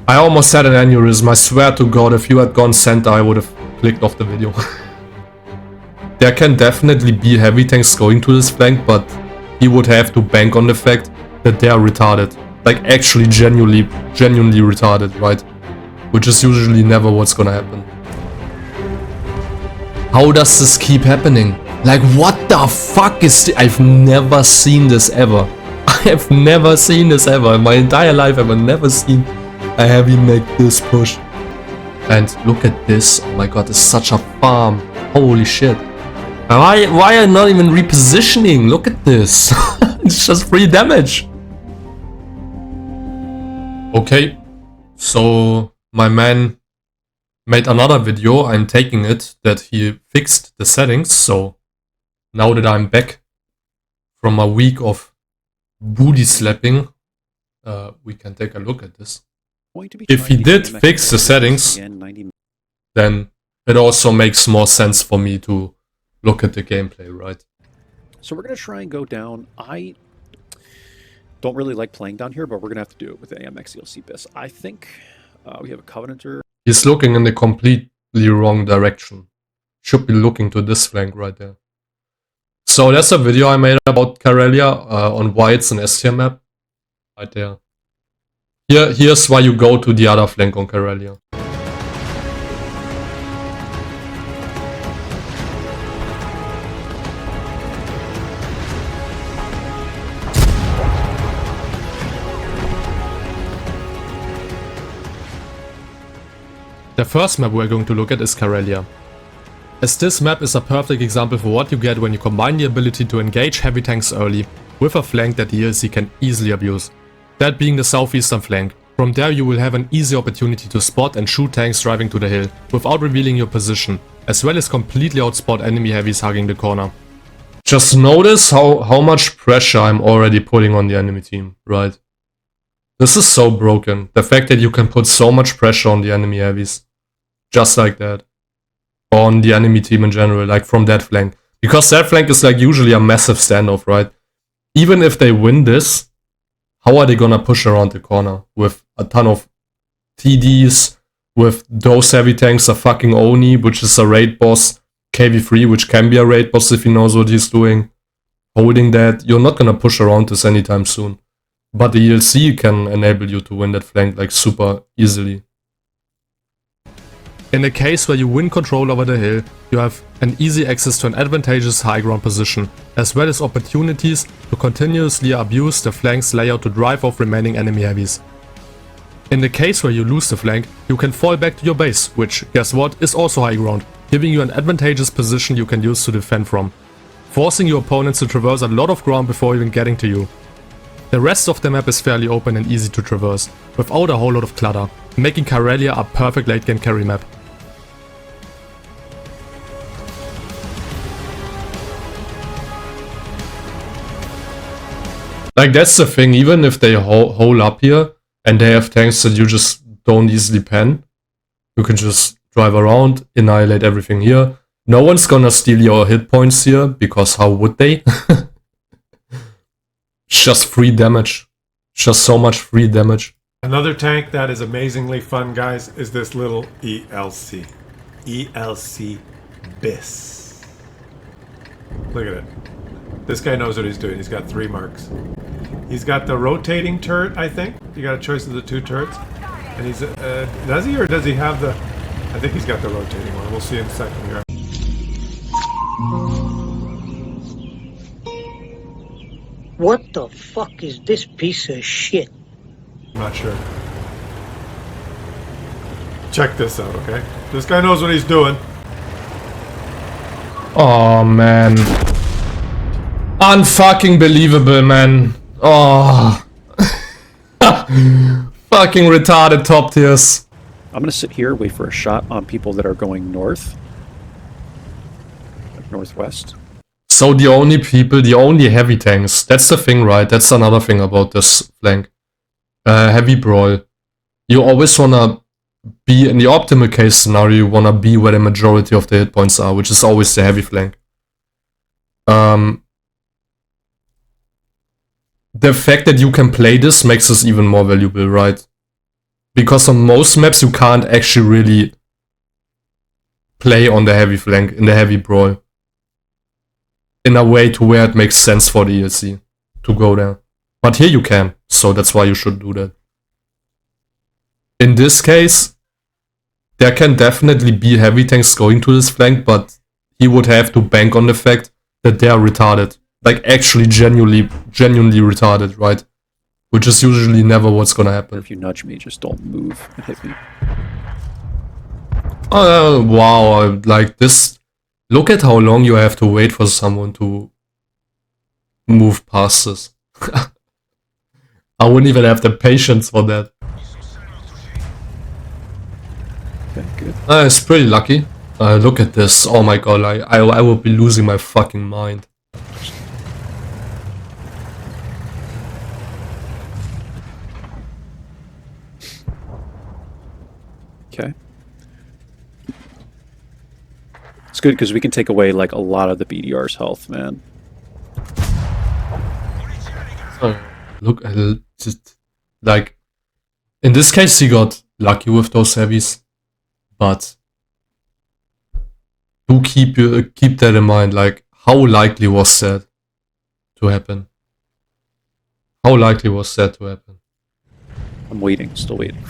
I almost had an aneurysm. I swear to God, if you had gone center, I would have clicked off the video. There can definitely be heavy tanks going to this flank, but he would have to bank on the fact that they are retarded. Like actually genuinely retarded, right? Which is usually never what's gonna happen. How does this keep happening? Like what the fuck is this? I've never seen this ever. I have never seen this ever. In my entire life I've never seen a heavy make this push. And look at this. Oh my god, it's such a farm. Holy shit. Why are you not even repositioning? Look at this. It's just free damage. Okay. So my man made another video. I'm taking it that he fixed the settings. So now that I'm back from a week of booty slapping, we can take a look at this. If he did fix the settings, then it also makes more sense for me to look at the gameplay, right? So we're going to try and go down. I don't really like playing down here, but we're going to have to do it with the AMX ELC BIS. I think we have a Covenanter. He's looking in the completely wrong direction. Should be looking to this flank right there. So that's a video I made about Karelia on why it's an S tier map. Right there. Here's why you go to the other flank on Karelia. The first map we're going to look at is Karelia. As this map is a perfect example for what you get when you combine the ability to engage heavy tanks early with a flank that the ELC can easily abuse. That being the southeastern flank. From there you will have an easy opportunity to spot and shoot tanks driving to the hill without revealing your position, as well as completely outspot enemy heavies hugging the corner. Just notice how much pressure I'm already putting on the enemy team, right? This is so broken. The fact that you can put so much pressure on the enemy heavies. Just like that. Or on the enemy team in general, like from that flank. Because that flank is like usually a massive standoff, right? Even if they win this, how are they gonna push around the corner? With a ton of TDs, with those heavy tanks, a fucking Oni, which is a raid boss, KV3, which can be a raid boss if he knows what he's doing. Holding that, you're not gonna push around this anytime soon. But the ELC can enable you to win that flank like super easily. In the case where you win control over the hill, you have an easy access to an advantageous high ground position, as well as opportunities to continuously abuse the flank's layout to drive off remaining enemy heavies. In the case where you lose the flank, you can fall back to your base, which, guess what, is also high ground, giving you an advantageous position you can use to defend from, forcing your opponents to traverse a lot of ground before even getting to you. The rest of the map is fairly open and easy to traverse, without a whole lot of clutter, making Karelia a perfect late game carry map. Like that's the thing, even if they hole up here and they have tanks that you just don't easily pen, you can just drive around, annihilate everything here. No one's gonna steal your hit points here, because how would they? It's just free damage. Just so much free damage. Another tank that is amazingly fun, guys, is this little ELC. ELC BIS. Look at it. This guy knows what he's doing. He's got 3 marks. He's got the rotating turret, I think. You got a choice of the 2 turrets. And he's, does he or does he have the... I think he's got the rotating one. We'll see in a second here. What the fuck is this piece of shit? I'm not sure. Check this out, okay? This guy knows what he's doing. Oh, man. Unfucking believable, man. Oh. Fucking retarded top tiers. I'm going to sit here, wait for a shot on people that are going north. Like northwest. So the only people, the only heavy tanks, that's the thing, right? That's another thing about this flank. Heavy brawl. You always wanna be, in the optimal case scenario, you wanna be where the majority of the hit points are, which is always the heavy flank. The fact that you can play this makes this even more valuable, right? Because on most maps you can't actually really play on the heavy flank, in the heavy brawl. In a way to where it makes sense for the ELC to go there. But here you can, so that's why you should do that. In this case, there can definitely be heavy tanks going to this flank, but he would have to bank on the fact that they are retarded. Like actually genuinely retarded, right? Which is usually never what's gonna happen. If you nudge me, just don't move and hit me. Oh wow, like this. Look at how long you have to wait for someone to move past this. I wouldn't even have the patience for that. Okay, good. It's pretty lucky. Look at this. Oh my god, I will be losing my fucking mind. Okay. It's good because we can take away like a lot of the BDR's health, man. Look, just, like, in this case he got lucky with those heavies, but do keep that in mind. Like, how likely was that to happen? How likely was that to happen? I'm waiting, still waiting.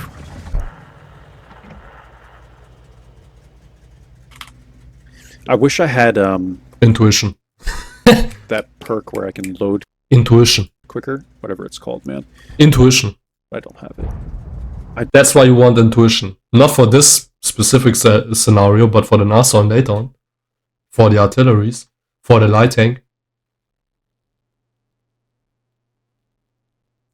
I wish I had Intuition. that perk where I can load Intuition. quicker, whatever it's called, man. Intuition. I don't have it. That's why you want intuition. Not for this specific scenario, but for the NASA and later on. For the artilleries. For the light tank.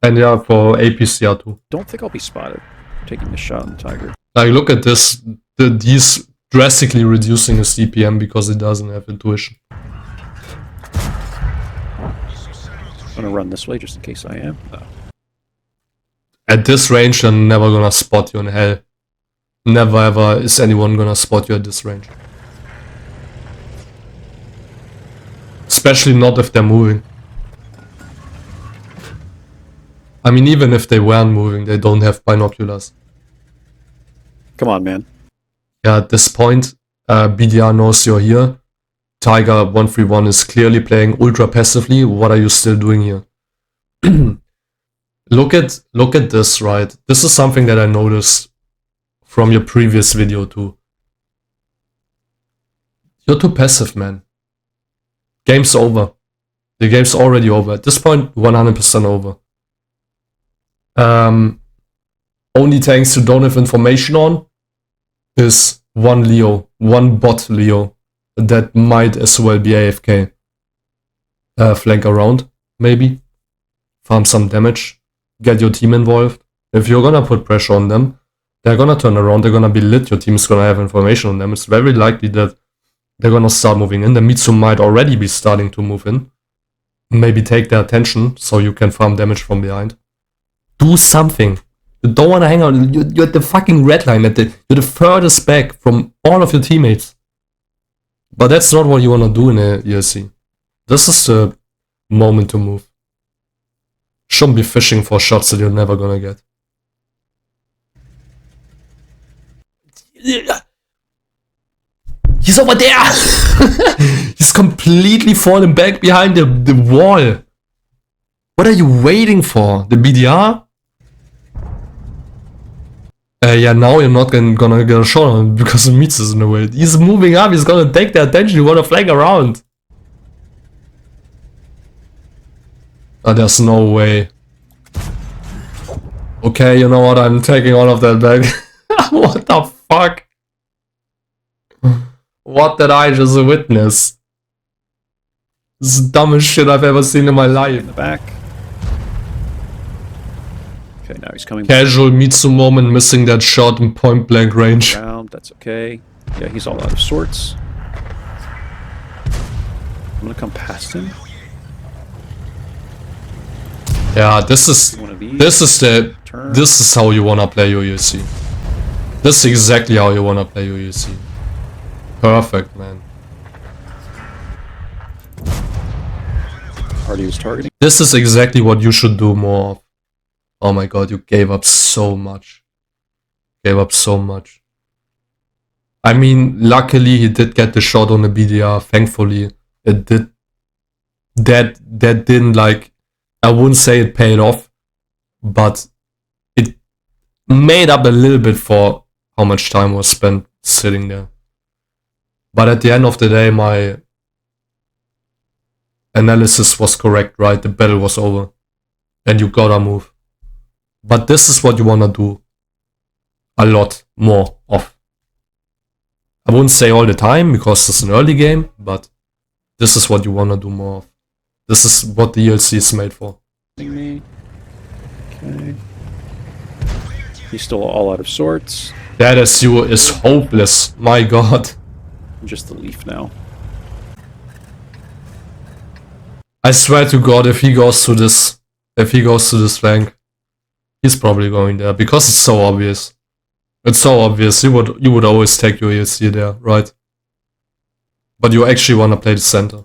And yeah, for APCR too. Don't think I'll be spotted taking the shot on the Tiger. Like, look at this. He's drastically reducing his CPM because he doesn't have intuition. I'm gonna run this way just in case I am. No. At this range, they're never gonna spot you in hell. Never ever is anyone gonna spot you at this range. Especially not if they're moving. I mean, even if they weren't moving, they don't have binoculars. Come on, man. Yeah, at this point, BDR knows you're here. Tiger 131 is clearly playing ultra passively. What are you still doing here? Look at this, right? This is something that I noticed from your previous video too. You're too passive, man. Game's over. The game's already over. At this point, 100% over. Only tanks you don't have information on is one Leo, one bot Leo that might as well be AFK. Flank around, maybe. Farm some damage. Get your team involved. If you're gonna put pressure on them, they're gonna turn around, they're gonna be lit, your team's gonna have information on them. It's very likely that they're gonna start moving in. The Mitsu might already be starting to move in. Maybe take their attention so you can farm damage from behind. Do something. You don't wanna hang out. You're at the fucking red line. You're the furthest back from all of your teammates. But that's not what you wanna do in a ELC. This is the moment to move. Shouldn't be fishing for shots that you're never gonna get. He's over there! He's completely fallen back behind the wall. What are you waiting for? The BDR? Yeah, now you're not gonna get a shot on him because the meats is in the way. He's moving up, he's gonna take the attention, you wanna flank around. There's no way. Okay, you know what, I'm taking all of that back. What the fuck? What did I just witness? This is the dumbest shit I've ever seen in my life. In the back. Okay, now he's coming Casual Mitsu moment, missing that shot in point blank range. around. That's okay. Yeah, he's all out of sorts. I'm gonna come past him. Yeah, this is how you wanna play your UC. This is exactly how you wanna play your UC. Perfect, man. Already was targeting. This is exactly what you should do more of. Oh my god, you gave up so much. Gave up so much. I mean, luckily he did get the shot on the BDR. Thankfully, it did. That didn't like. I wouldn't say it paid off, but it made up a little bit for how much time was spent sitting there. But at the end of the day, my analysis was correct, right? The battle was over. And you gotta move. But this is what you wanna do a lot more of. I wouldn't say all the time because it's an early game, but this is what you wanna do more of. This is what the ELC is made for. Okay. He's still all out of sorts. That SU is hopeless. My god. Just the leaf now. I swear to god, if he goes to this flank, he's probably going there because it's so obvious. It's so obvious. You would always take your ELC there, right? But you actually wanna play the center.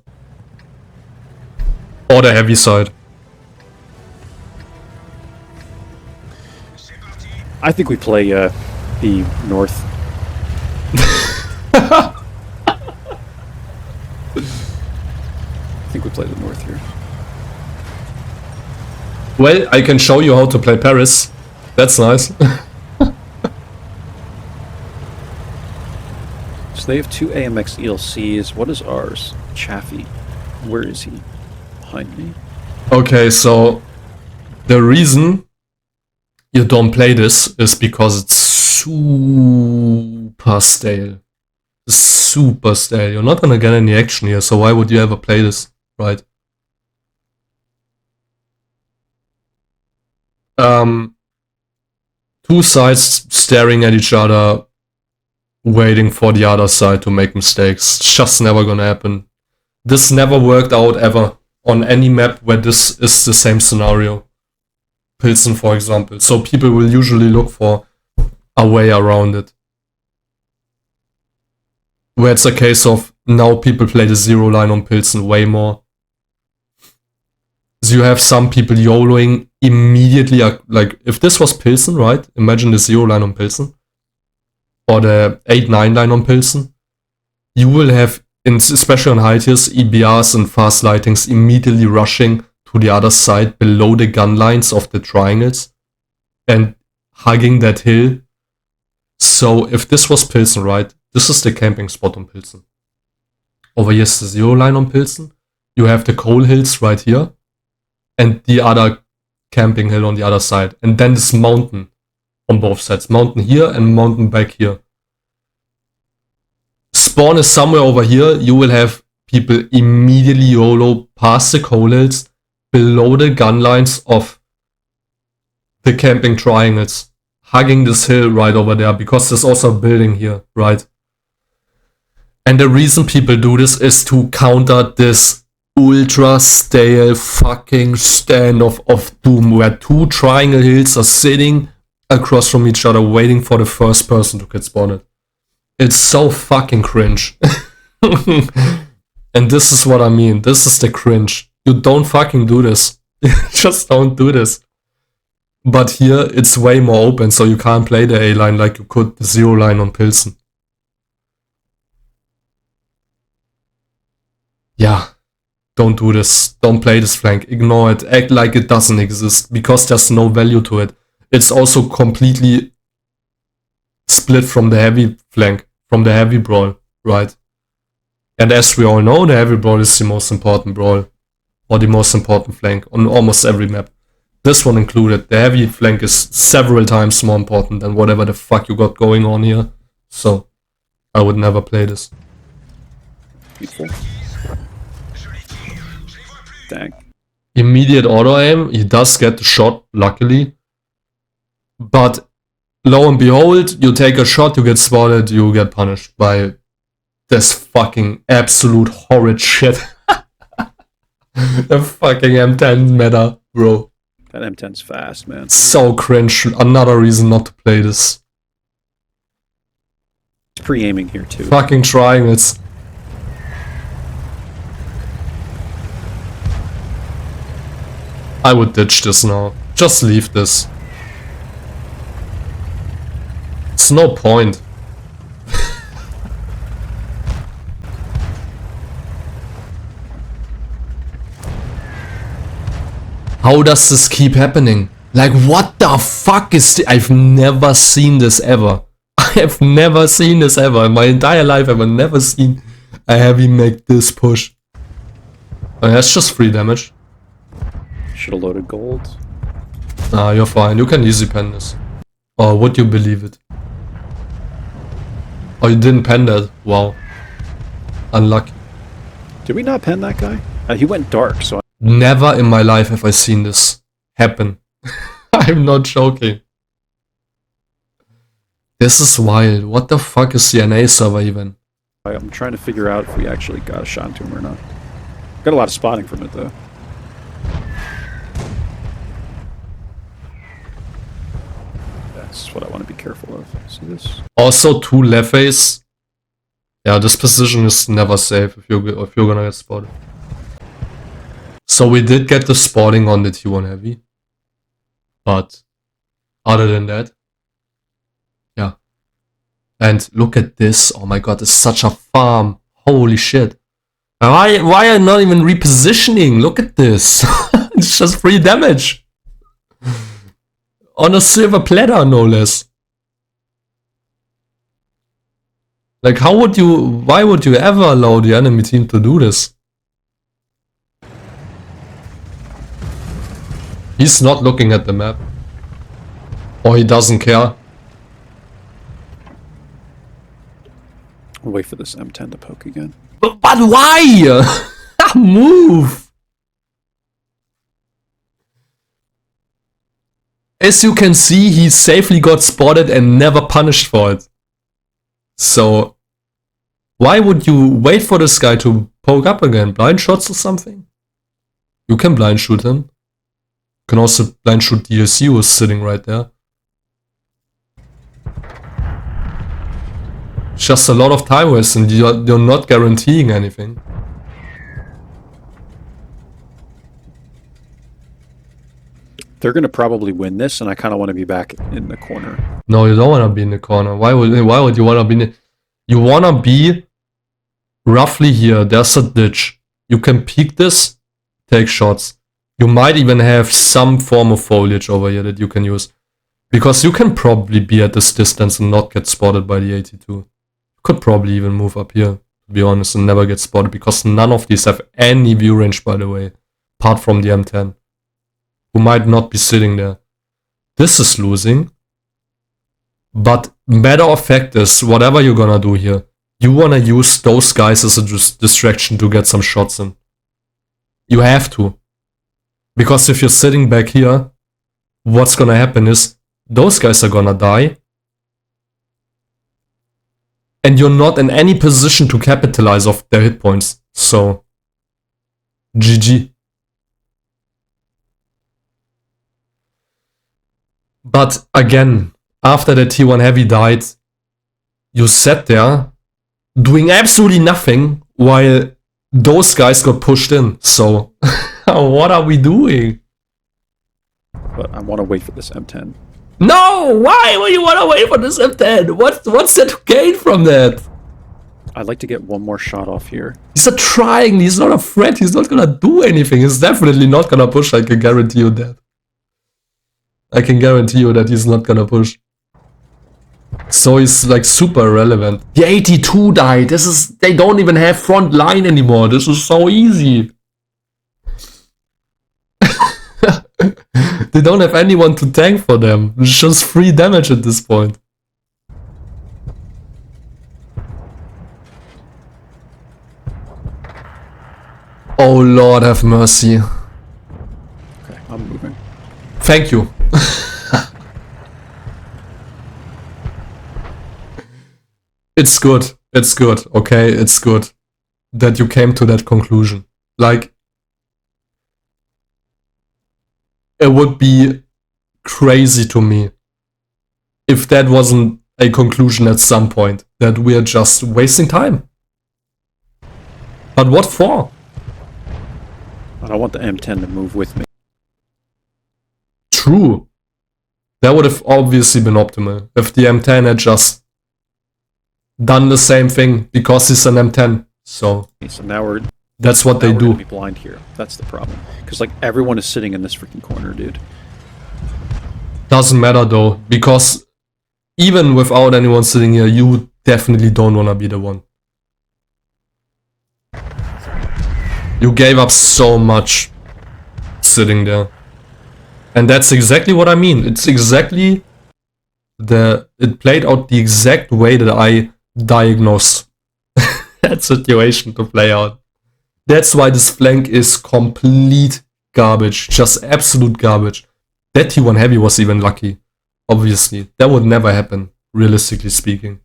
Or the heavy side. I think we play the north. I think we play the north here. Well, I can show you how to play Paris. That's nice. So they have 2 AMX ELCs. What is ours? Chaffee. Where is he? Behind me. Okay, so the reason you don't play this is because it's super stale. Super stale. You're not gonna get any action here, so why would you ever play this, right? Two sides staring at each other, waiting for the other side to make mistakes. It's just never gonna happen. This never worked out ever on any map where this is the same scenario. Pilsen, for example. So people will usually look for a way around it. Where it's a case of now people play the zero line on Pilsen way more. So you have some people YOLOing immediately, like if this was Pilsen, right? Imagine the zero line on Pilsen. Or the 8-9 line on Pilsen. You will have, especially on high tiers, EBRs and fast lightings immediately rushing to the other side below the gun lines of the triangles and hugging that hill. So if this was Pilsen, right? This is the camping spot on Pilsen. Over here is the zero line on Pilsen. You have the coal hills right here. And the other camping hill on the other side. And then this mountain on both sides. Mountain here and mountain back here. Spawn is somewhere over here. You will have people immediately YOLO past the coal hills below the gun lines of the camping triangles. Hugging this hill right over there. Because there's also a building here, right? And the reason people do this is to counter this ultra stale fucking standoff of doom where 2 triangle hills are sitting across from each other waiting for the first person to get spotted. It's so fucking cringe. And this is what I mean. This is the cringe. You don't fucking do this. Just don't do this. But here it's way more open, so you can't play the A line like you could the zero line on Pilsen. Yeah. Don't do this. Don't play this flank. Ignore it. Act like it doesn't exist. Because there's no value to it. It's also completely split from the heavy flank. From the heavy brawl. Right? And as we all know, the heavy brawl is the most important brawl. Or the most important flank on almost every map. This one included. The heavy flank is several times more important than whatever the fuck you got going on here. So, I would never play this. Beautiful. Dang. Immediate auto aim. He does get the shot, luckily. But lo and behold, you take a shot, you get spotted, you get punished by this fucking absolute horrid shit. The fucking M10 meta, bro. That M10's fast, man. So cringe. Another reason not to play this. It's pre-aiming here, too. Fucking triangles. I would ditch this now. Just leave this. There's no point. How does this keep happening? Like, what the fuck is this? I've never seen this ever. I have never seen this ever. In my entire life, I've never seen a heavy make this push. Oh, that's just 3 damage. Should have loaded gold. Ah, you're fine. You can easy pen this. Or would you believe it? Oh, you didn't pen that. Wow. Unlucky. Did we not pen that guy? He went dark, so... Never in my life have I seen this happen. I'm not joking. This is wild. What the fuck is the NA server even? I'm trying to figure out if we actually got a shot into him or not. Got a lot of spotting from it, though. That's what I want to be careful of. See this? Also, 2 lefties. Yeah, this position is never safe if you're gonna get spotted. So we did get the spotting on the T1 heavy. But other than that, yeah. And look at this. Oh my god, it's such a farm. Holy shit. Why are you not even repositioning? Look at this. It's just 3 damage. On a silver platter, no less. Like, why would you ever allow the enemy team to do this? He's not looking at the map. Or he doesn't care. We'll wait for this M10 to poke again. But why? Move! As you can see, he safely got spotted and never punished for it. So, why would you wait for this guy to poke up again? Blind shots or something? You can blind shoot him. You can also blind shoot DLC who's sitting right there. It's just a lot of time waste and you're not guaranteeing anything. They're going to probably win this, and I kind of want to be back in the corner. No, you don't want to be in the corner. Why would you want to be in the... You want to be roughly here. There's a ditch. You can peek this, take shots. You might even have some form of foliage over here that you can use. Because you can probably be at this distance and not get spotted by the 82. You could probably even move up here, to be honest, and never get spotted. Because none of these have any view range, by the way. Apart from the M10. Who might not be sitting there. This is losing. But matter of fact is, whatever you're gonna do here, you wanna use those guys as a distraction to get some shots in. You have to. Because if you're sitting back here, what's gonna happen is, those guys are gonna die. And you're not in any position to capitalize off their hit points. So, GG. But again, after the T1 heavy died, you sat there doing absolutely nothing while those guys got pushed in. So, what are we doing? But I want to wait for this M10. No! Why would you want to wait for this M10? What's that to gain from that? I'd like to get one more shot off here. He's not trying. He's not a threat. He's not gonna do anything. He's definitely not gonna push. I can guarantee you that. I can guarantee you that he's not gonna push. So he's like super irrelevant. The 82 died. They don't even have front line anymore. This is so easy. They don't have anyone to tank for them. It's just 3 damage at this point. Oh Lord have mercy. Okay, I'm moving. Thank you. It's good. It's good. Okay, it's good that you came to that conclusion. Like, it would be crazy to me if that wasn't a conclusion at some point, that we're just wasting time. But what for? I don't want the M10 to move with me. True. That would have obviously been optimal if the M10 had just done the same thing because he's an M10. So now that's what they we're do. gonna be blind here. That's the problem. Because like everyone is sitting in this freaking corner, dude. Doesn't matter though, because even without anyone sitting here, you definitely don't want to be the one. You gave up so much sitting there. And that's exactly what I mean. It's exactly it played out the exact way that I diagnosed that situation to play out. That's why this flank is complete garbage. Just absolute garbage. That T1 heavy was even lucky. Obviously. That would never happen, realistically speaking.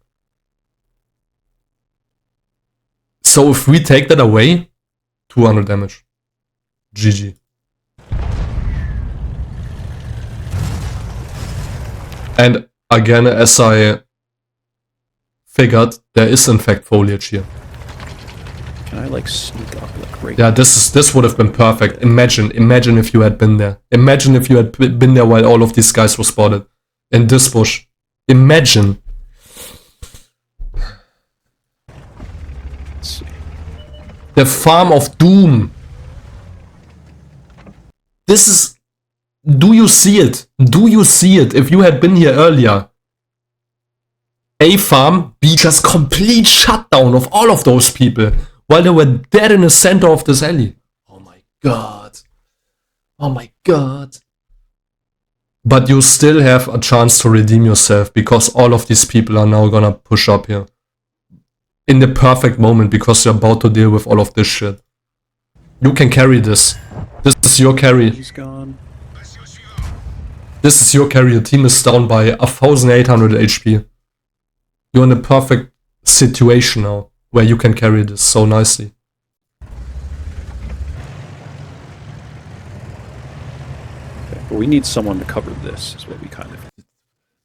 So if we take that away, 200 damage. GG. And again, as I figured, there is in fact foliage here. Can I like sneak up like right? Yeah, this would have been perfect. Imagine if you had been there. Imagine if you had been there while all of these guys were spotted in this bush. Imagine. Let's see. The farm of doom. This is. Do you see it? Do you see it? If you had been here earlier. A farm, B just complete shutdown of all of those people while they were dead in the center of this alley. Oh my god. Oh my god. But you still have a chance to redeem yourself because all of these people are now gonna push up here. In the perfect moment because you're about to deal with all of this shit. You can carry this. This is your carry. He's gone. This is your carry. Your team is down by 1800 HP. You're in a perfect situation now where you can carry this so nicely. Okay, but we need someone to cover this, is what we kind of...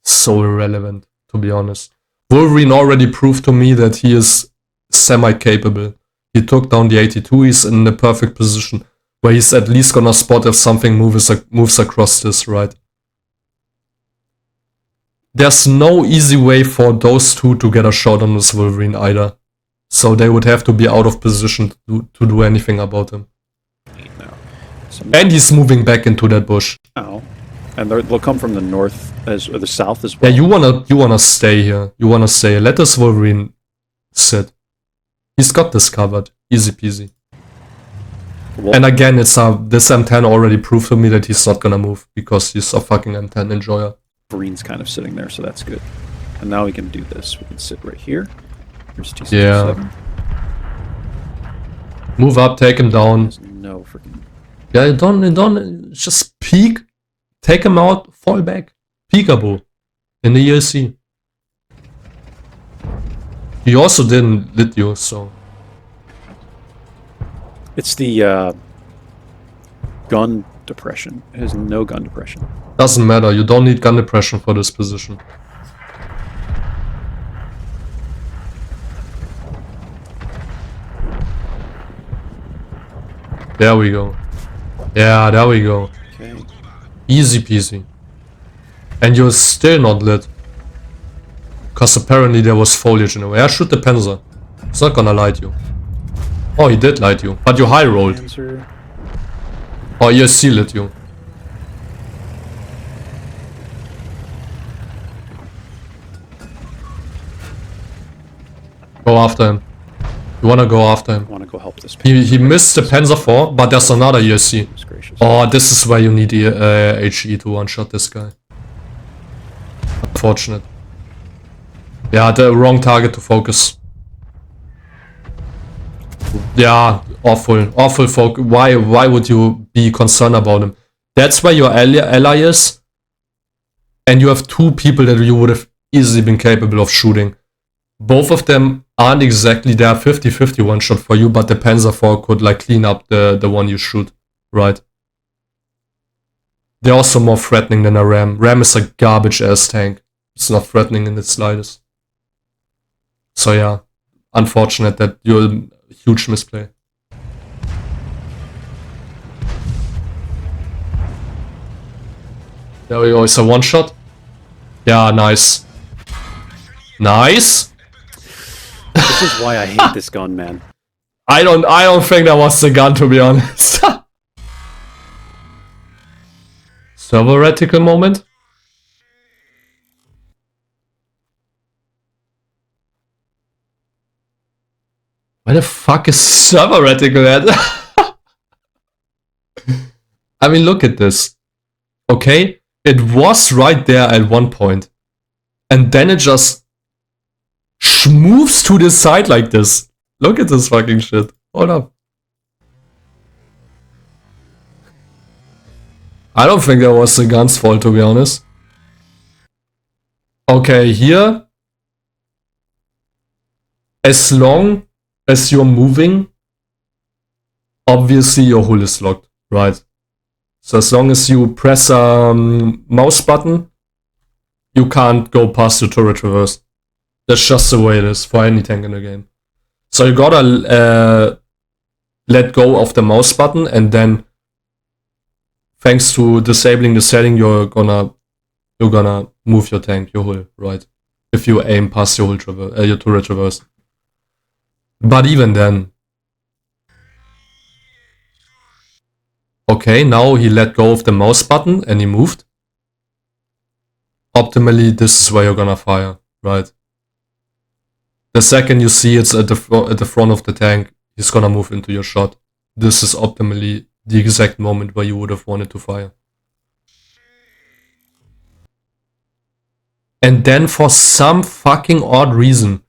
So irrelevant, to be honest. Wolverine already proved to me that he is semi-capable. He took down the 82, he's in the perfect position where he's at least gonna spot if something moves across this, right? There's no easy way for those two to get a shot on this Wolverine either. So they would have to be out of position to do anything about him. And he's moving back into that bush. Now, and they'll come from the north or the south as well. Yeah, you wanna stay here. You wanna stay. Let this Wolverine sit. He's got this covered. Easy peasy. Well, and again, this M10 already proved to me that he's not gonna move because he's a fucking M10 enjoyer. Wolverine's kind of sitting there, so that's good. And now we can do this. We can sit right here. Here's TC7. Yeah. Move up, take him down. There's no freaking... Yeah, don't just peek, take him out, fall back. Peekaboo. In the ELC. He also didn't lit you, so... It's the gun depression. It has no gun depression. Doesn't matter, you don't need gun depression for this position. There we go. Yeah, there we go. Okay. Easy peasy. And you're still not lit. Because apparently there was foliage in the way. I shoot the Panzer. It's not gonna light you. Oh, he did light you. But you high rolled. Panzer. Oh, ESC lit you. Go after him. You wanna go after him. I want to go help this He missed the Panzer 4, but there's another ESC. Goodness gracious. Oh, this is where you need HE to one-shot this guy. Unfortunate. Yeah, the wrong target to focus. Yeah, awful focus. Why would you be concerned about him? That's where your ally is. And you have two people that you would have easily been capable of shooting. Both of them aren't exactly there 50-50 one shot for you, but the Panzer 4 could like clean up the one you shoot, right? They're also more threatening than a Ram. Ram is a garbage ass tank. It's not threatening in the slightest. So yeah, unfortunate that you're a huge misplay. There we go, it's a one shot. Yeah, nice. Nice. This is why I hate this gun, man. I don't think that was the gun, to be honest. Server reticle moment. Where the fuck is server reticle at? I mean, look at this. Okay, it was right there at one point. And then it just moves to the side like this. Look at this fucking shit. Hold up. I don't think that was the gun's fault, to be honest. Okay, here. As long as you're moving, obviously your hull is locked, right? So as long as you press a mouse button, you can't go past the turret reverse. That's just the way it is for any tank in the game. So you gotta let go of the mouse button, and then thanks to disabling the setting, you're gonna move your tank, your hull, right? If you aim past your hull your turret reverse. But even then. Okay, now he let go of the mouse button and he moved. Optimally, this is where you're gonna fire, right? The second you see it's at the front of the tank, he's gonna move into your shot. This is optimally the exact moment where you would have wanted to fire. And then for some fucking odd reason,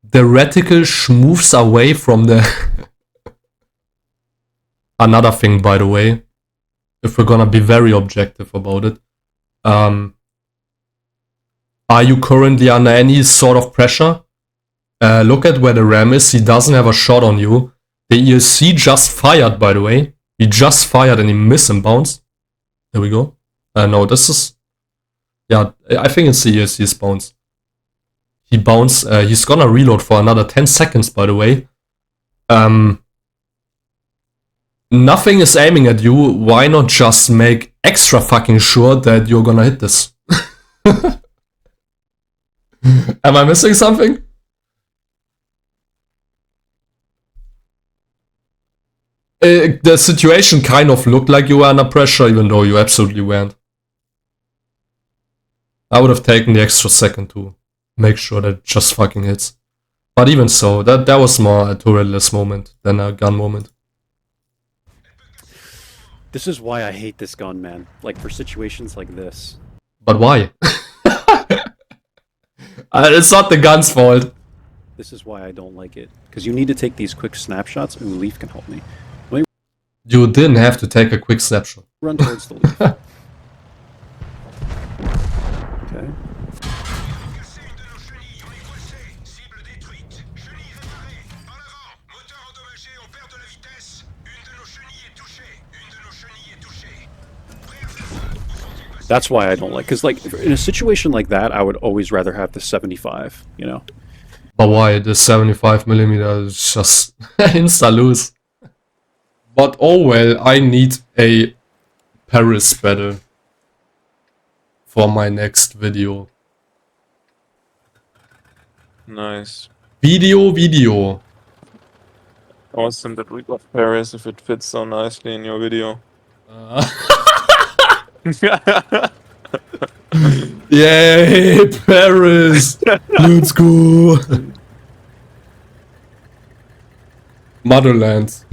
the reticle moves away from the... Another thing, by the way, if we're gonna be very objective about it, are you currently under any sort of pressure? Look at where the ram is. He doesn't have a shot on you. The ELC just fired, by the way. He just fired and he missed and bounced. There we go. No, this is... Yeah, I think it's the ELC's bounce. He bounced. He's gonna reload for another 10 seconds, by the way. Nothing is aiming at you. Why not just make extra fucking sure that you're gonna hit this? Am I missing something? The situation kind of looked like you were under pressure, even though you absolutely weren't. I would have taken the extra second to make sure that it just fucking hits. But even so, that was more a turretless moment than a gun moment. This is why I hate this gun, man. Like, for situations like this. But why? It's not the gun's fault. This is why I don't like it. Because you need to take these quick snapshots, and Leaf can help me. You didn't have to take a quick snapshot. Run towards the Leaf. Okay. That's why I don't like, because like in a situation like that, I would always rather have the 75, you know. But why? The 75mm is just insta lose. But oh well, I need a Paris battle for my next video. Nice. Video. Awesome that we got Paris if it fits so nicely in your video. Yay, Paris! Let's go! Motherland.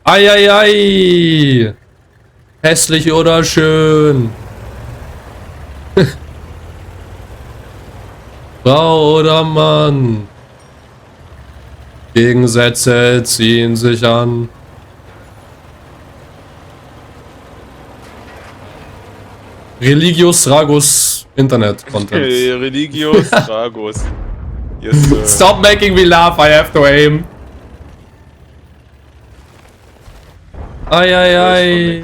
Ei. Hässlich oder schön? Frau oder Mann? Gegensätze ziehen sich an. Religious Ragus Internet Content. Religious Ragus. Yes, sir. Stop making me laugh, I have to aim. Ei.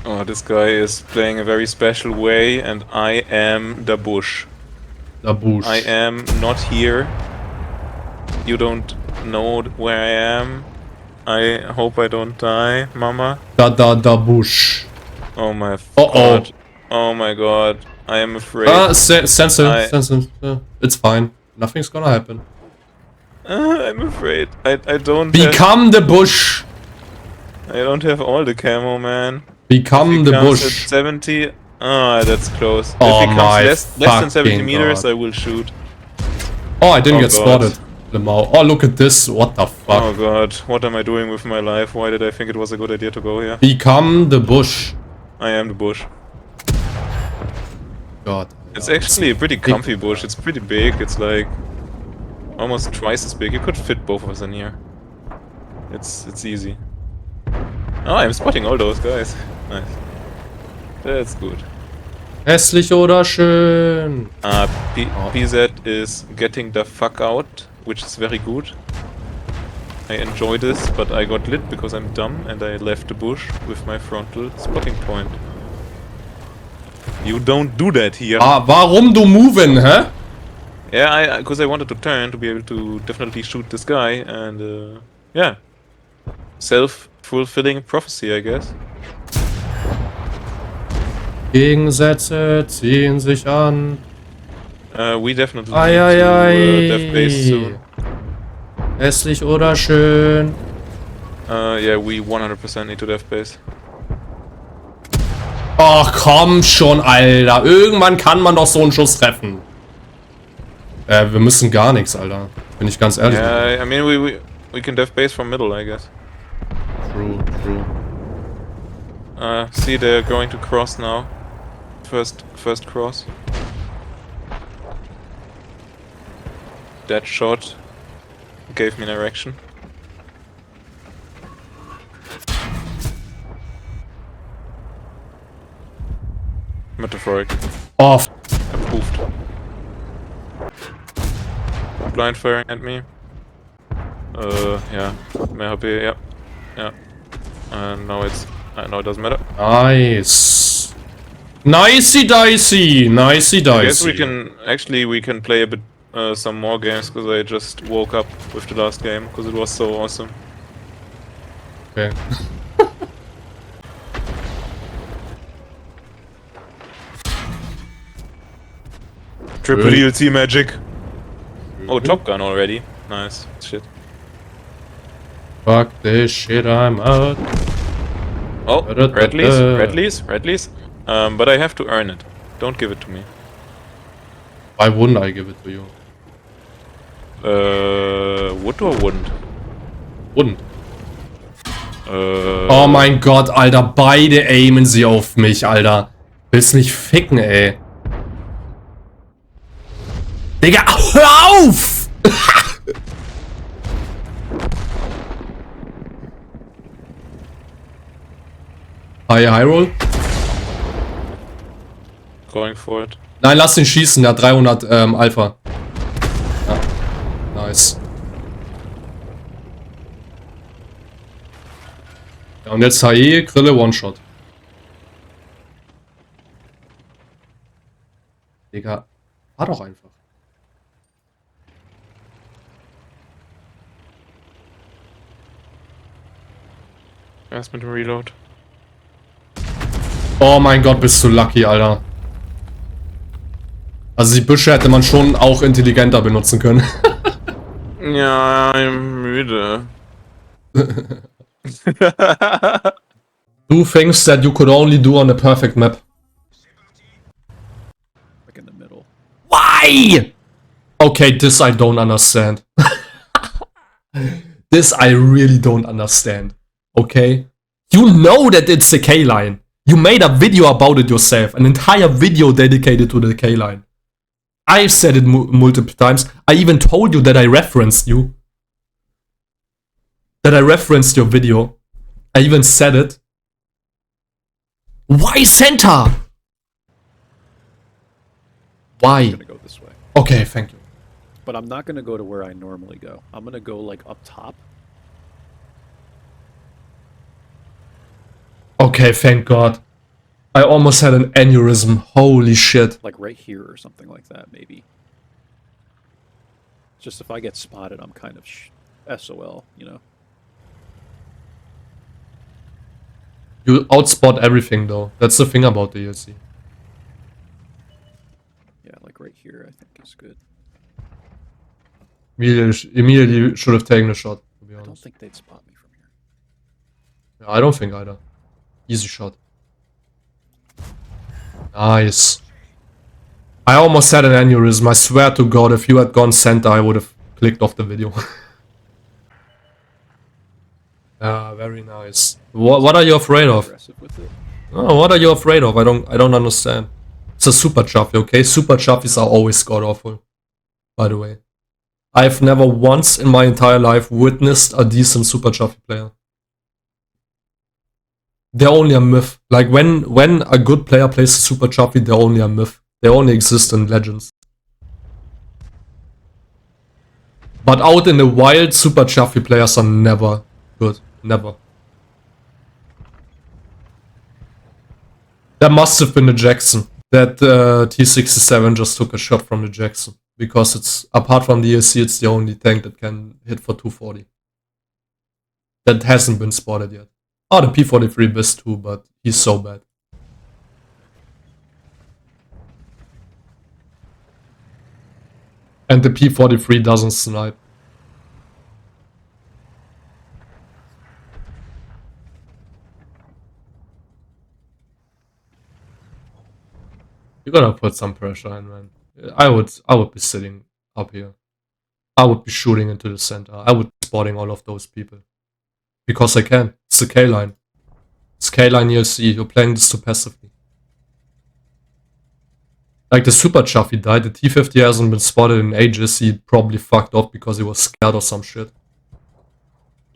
Oh, this guy is playing a very special way, and I am the bush. The bush. I am not here. You don't know where I am. I hope I don't die, mama. Da bush. Oh my Uh-oh. god. Oh my god. I am afraid. Sense him. It's fine. Nothing's gonna happen. I'm afraid. I don't Become the bush. I don't have all the camo, man. Become If the he comes bush. at 70. Ah, that's close. Oh if he my comes less than 70 fucking meters, God. I will shoot. Oh, I didn't Oh get God. spotted. Lemao. Oh, look at this. What the fuck? Oh god, what am I doing with my life? Why did I think it was a good idea to go here? Become the bush. I am the bush. God. It's actually a pretty comfy bush. It's pretty big. It's like almost twice as big. You could fit both of us in here. It's easy. Oh, I'm spotting all those guys. Nice. That's good. Hässlich oder schön? PZ is getting the fuck out, which is very good. I enjoy this, but I got lit because I'm dumb and I left the bush with my frontal spotting point. You don't do that here. Ah, warum du moven, hä? Yeah, because I wanted to turn to be able to definitely shoot this guy and yeah. Self-fulfilling prophecy, I guess. Gegensätze ziehen sich an. We definitely Ai, need ai, to ai. dev base soon. Hässlich oder schön? Yeah, we 100% need to dev base. Ach komm schon, Alter. Irgendwann kann man doch so einen Schuss treffen. Wir müssen gar nichts, Alter. Bin ich ganz ehrlich. Yeah, I mean we can dev base from middle, I guess. True. See, they're going to cross now. First cross. That shot gave me an erection. Metaphoric. Oh, Approved. Blind firing at me. Yeah. May I help you? Yeah. Yeah. Now it doesn't matter. nice. Nicey dicey. Nicey dicey. I guess we can play a bit some more games because I just woke up with the last game because it was so awesome. Okay. Triple Really? DLC magic. Oh, Top Gun already. Nice. Shit. Fuck this shit, I'm out. Oh, Redleys. But I have to earn it. Don't give it to me. Why wouldn't I give it to you? Would or wouldn't? Wouldn't. Oh mein Gott, Alter. Beide aimen sie auf mich, Alter. Willst mich ficken, ey. Digga, hör auf! High roll? Going for it. Nein, lass ihn schießen, der hat 300 Alpha. Ja. Nice. Ja, und jetzt HE, Grille, One-Shot. Digga, war doch einfach. Erst mit dem Reload. Oh mein Gott, bist du lucky, Alter. Also die Büsche hätte man schon auch intelligenter benutzen können. Ja, I'm müde. Do things that you could only do on a perfect map. Like in the middle. Why? Okay, this I don't understand. This I really don't understand. Okay? You know that it's the K-line. You made a video about it yourself. An entire video dedicated to the K-line. I've said it multiple times. I even told you that I referenced you. That I referenced your video. I even said it. Why center? Why? I'm gonna go this way. Okay, thank you. But I'm not gonna go to where I normally go. I'm gonna go like up top. Okay, thank God. I almost had an aneurysm. Holy shit. Like right here or something like that, maybe. Just if I get spotted, I'm kind of SOL, you know? You outspot everything though. That's the thing about the ELC. Yeah, like right here, I think is good. Immediately should have taken a shot, to be I don't honest. think they'd spot me from here. Yeah, I don't think either. Easy shot. Nice. I almost had an aneurysm. I swear to God, if you had gone center, I would have clicked off the video. Ah, very nice. What are you afraid of? Aggressive with it. Oh, what are you afraid of? I don't understand. It's a super chuffy, okay? Super chuffies are always god awful. By the way. I've never once in my entire life witnessed a decent super chuffy player. They're only a myth. Like when a good player plays a super chuffy, they're only a myth. They only exist in legends. But out in the wild, super chuffy players are never good. Never. That must have been the Jackson. That T67 just took a shot from the Jackson. Because it's, apart from the ELC, it's the only tank that can hit for 240. That hasn't been spotted yet. Oh, the P43 Beast too, but he's so bad. And the P43 doesn't snipe. You gotta put some pressure in, man. I would be sitting up here. I would be shooting into the center. I would be spotting all of those people. Because I can. It's the K-line. It's K-line ELC. You're playing this too passively. Like the super chuffy died. The T50 hasn't been spotted in ages. He probably fucked off because he was scared or some shit.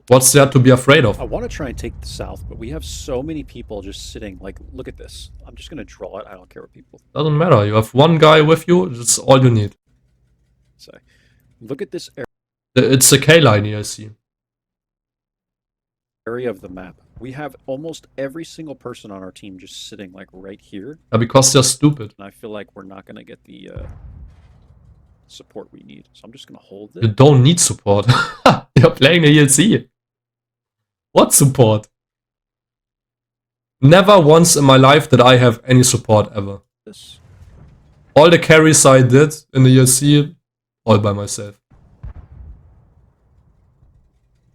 What's there to be afraid of? I want to try and take the south, but we have so many people just sitting. Like, look at this. I'm just going to draw it. I don't care what people Doesn't matter. You have one guy with you. That's all you need. say. Look at this It's the K-line ELC. area of the map. We have almost every single person on our team just sitting like right here. Yeah, because they're stupid. And I feel like we're not going to get the support we need. So I'm just going to hold You it. don't need support. You're playing the ELC. What support? Never once in my life did I have any support ever. This. All the carries I did in the ELC, all by myself.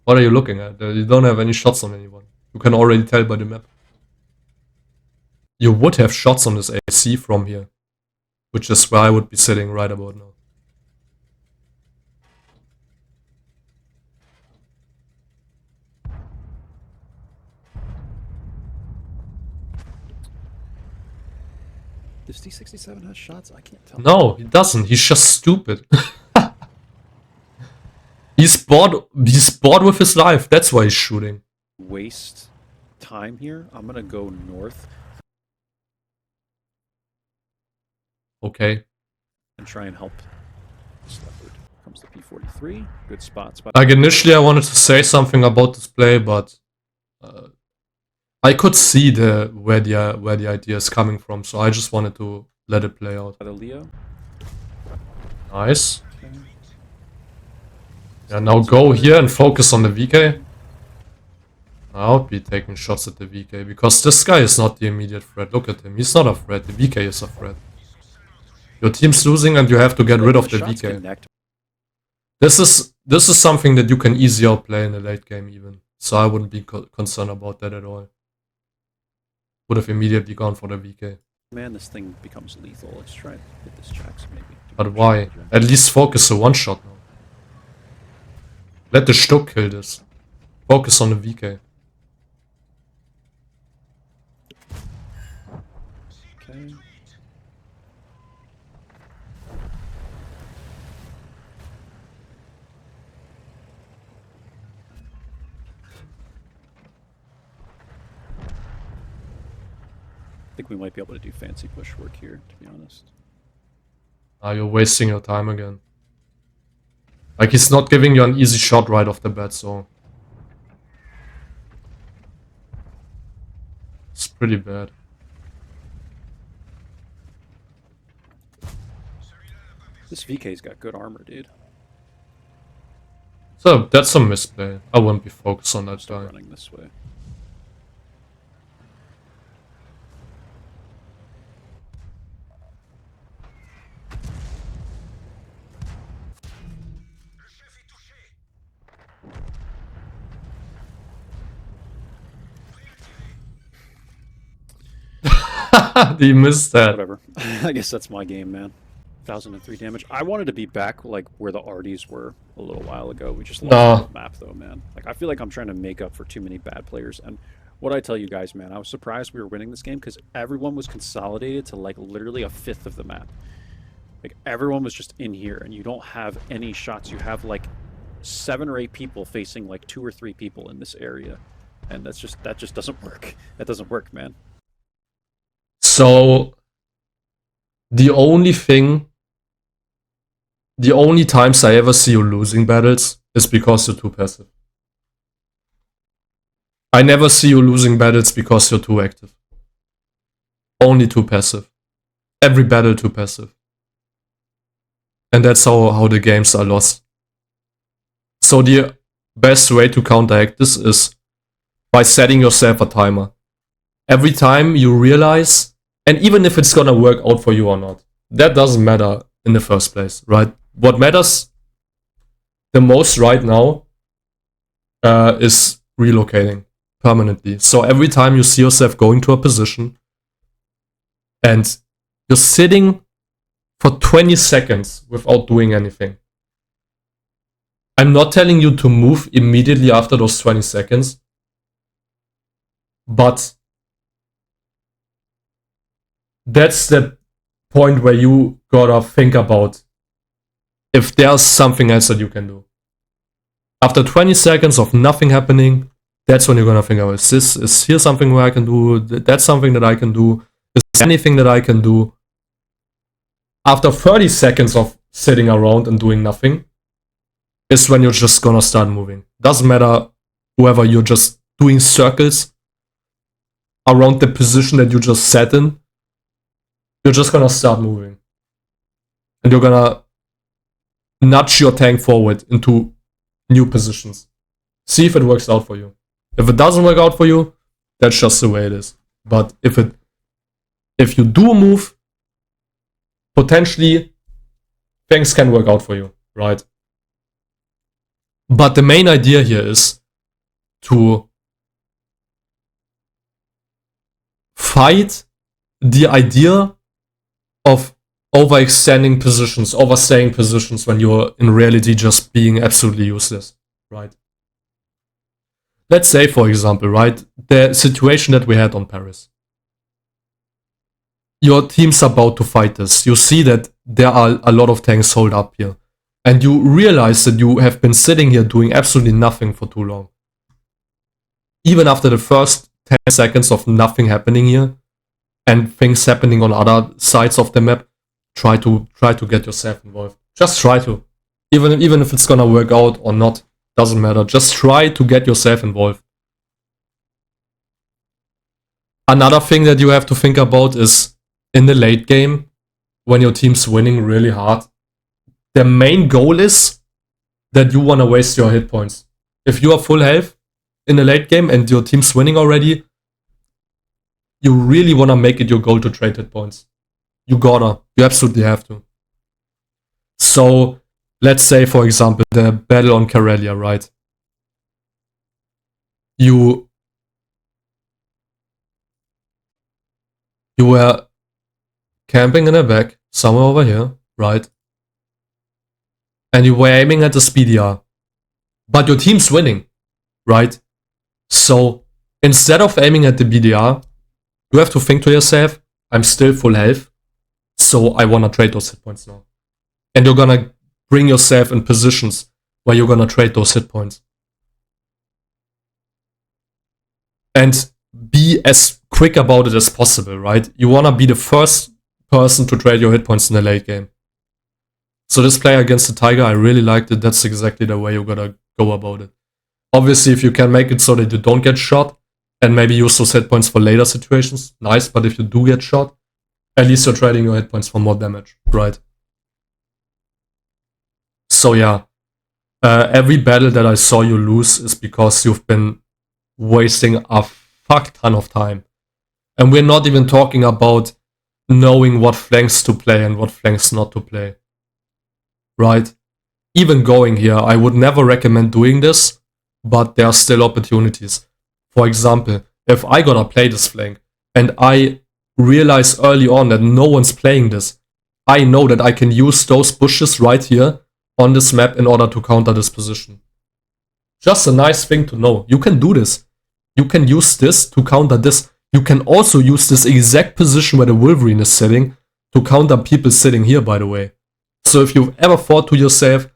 What are you looking at? You don't have any shots on anyone. You can already tell by the map. You would have shots on this AC from here. Which is where I would be sitting right about now. This T67 has shots? I can't tell. No, he doesn't. He's just stupid. He's bored with his life. That's why he's shooting. Waste time here. I'm going to go north Okay. and try and help this leopard. Comes the P43. Good spots. Like initially I wanted to say something about this play, but I could see where the idea is coming from, so I just wanted to let it play out. The Leo. Nice. Okay. Yeah, now go here and focus on the VK. I would be taking shots at the VK, because this guy is not the immediate threat. Look at him, he's not a threat, the VK is a threat. Your team's losing and you have to get rid of the shots VK. connect. This is something that you can easily outplay in the late game even. So I wouldn't be concerned about that at all. Would have immediately gone for the VK. Man, this thing becomes lethal. Let's try and hit this Jackson maybe. But why? At least focus a one shot now. Let the Stuck kill this. Focus on the VK. Okay. I think we might be able to do fancy push work here, to be honest. Ah, you're wasting your time again. Like, he's not giving you an easy shot right off the bat, so... It's pretty bad. This VK's got good armor, dude. So, that's a misplay. I wouldn't be focused on that Start guy. running this way. You missed that. Whatever. I guess that's my game, man. 1,003 damage. I wanted to be back like where the Arties were a little while ago. We just lost the map though, man. Like I feel like I'm trying to make up for too many bad players. And what I tell you guys, man, I was surprised we were winning this game because everyone was consolidated to like literally a fifth of the map. Like everyone was just in here, and you don't have any shots. You have like 7 or 8 people facing like 2 or 3 people in this area, and that just doesn't work. That doesn't work, man. So the only times I ever see you losing battles is because you're too passive. I never see you losing battles because you're too active. Only too passive. Every battle too passive. And that's how the games are lost. So the best way to counteract this is by setting yourself a timer. Every time you realize, and even if it's gonna work out for you or not, that doesn't matter in the first place, right? What matters the most right now is relocating permanently. So every time you see yourself going to a position and you're sitting for 20 seconds without doing anything. I'm not telling you to move immediately after those 20 seconds, but that's the point where you gotta think about if there's something else that you can do. After 20 seconds of nothing happening, that's when you're gonna think, oh, is here something where I can do? That's something that I can do. Is there anything that I can do? After 30 seconds of sitting around and doing nothing is when you're just gonna start moving. Doesn't matter whoever, you're just doing circles around the position that you just sat in. You're just gonna start moving. And you're gonna nudge your tank forward into new positions. See if it works out for you. If it doesn't work out for you, that's just the way it is. But if you do move, potentially things can work out for you, right? But the main idea here is to fight the idea of overextending positions, overstaying positions when you're in reality just being absolutely useless, right? Let's say, for example, right, the situation that we had on Paris. Your team's about to fight this. You see that there are a lot of tanks hold up here. And you realize that you have been sitting here doing absolutely nothing for too long. Even after the first 10 seconds of nothing happening here, and things happening on other sides of the map, try to get yourself involved. Just try to. Even if it's gonna work out or not, doesn't matter. Just try to get yourself involved. Another thing that you have to think about is in the late game, when your team's winning really hard, the main goal is that you wanna waste your hit points. If you are full health in the late game and your team's winning already, you really want to make it your goal to trade hit points. You absolutely have to. So, let's say, for example, the battle on Karelia, right? You were camping in the back, somewhere over here, right? And you were aiming at the speedier. But your team's winning, right? So, instead of aiming at the BDR, you have to think to yourself, I'm still full health, so I want to trade those hit points now. And you're going to bring yourself in positions where you're going to trade those hit points. And be as quick about it as possible, right? You want to be the first person to trade your hit points in the late game. So this play against the Tiger, I really liked it. That's exactly the way you're going to go about it. Obviously, if you can make it so that you don't get shot, and maybe use those hit points for later situations, nice, but if you do get shot, at least you're trading your hit points for more damage, right? So yeah, every battle that I saw you lose is because you've been wasting a fuck ton of time. And we're not even talking about knowing what flanks to play and what flanks not to play, right? Even going here, I would never recommend doing this, but there are still opportunities. For example, if I gotta play this flank and I realize early on that no one's playing this, I know that I can use those bushes right here on this map in order to counter this position. Just a nice thing to know. You can do this. You can use this to counter this. You can also use this exact position where the Wolverine is sitting to counter people sitting here, by the way. So if you've ever thought to yourself,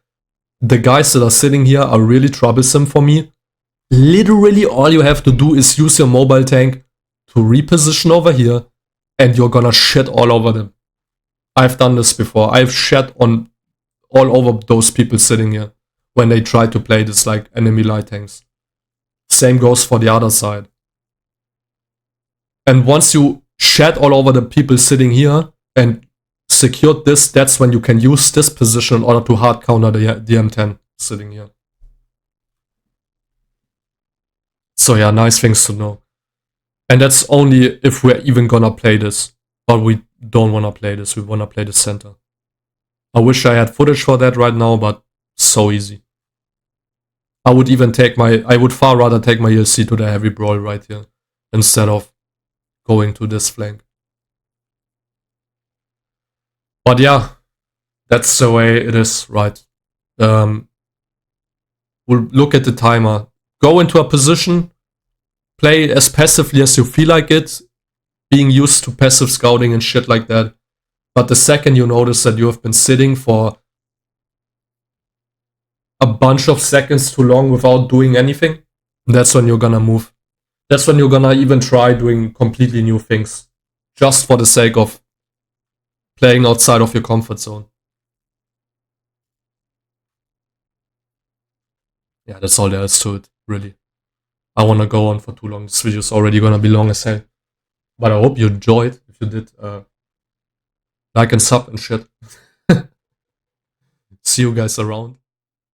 the guys that are sitting here are really troublesome for me, literally all you have to do is use your mobile tank to reposition over here, and you're gonna shit all over them. I've done this before. I've shat on all over those people sitting here when they try to play this like enemy light tanks. Same goes for the other side. And once you shat all over the people sitting here and secured this, that's when you can use this position in order to hard counter the M10 sitting here. So yeah, nice things to know. And that's only if we're even gonna play this. But we don't wanna play this, we wanna play the center. I wish I had footage for that right now, but so easy. I would far rather take my ELC to the heavy brawl right here, instead of going to this flank. But yeah, that's the way it is, right? We'll look at the timer. Go into a position, play as passively as you feel like it, being used to passive scouting and shit like that. But the second you notice that you have been sitting for a bunch of seconds too long without doing anything, that's when you're gonna move. That's when you're gonna even try doing completely new things, just for the sake of playing outside of your comfort zone. Yeah, that's all there is to it, really. I wanna go on for too long. This video is already gonna be long as hell. But I hope you enjoyed. If you did, like and sub and shit. See you guys around.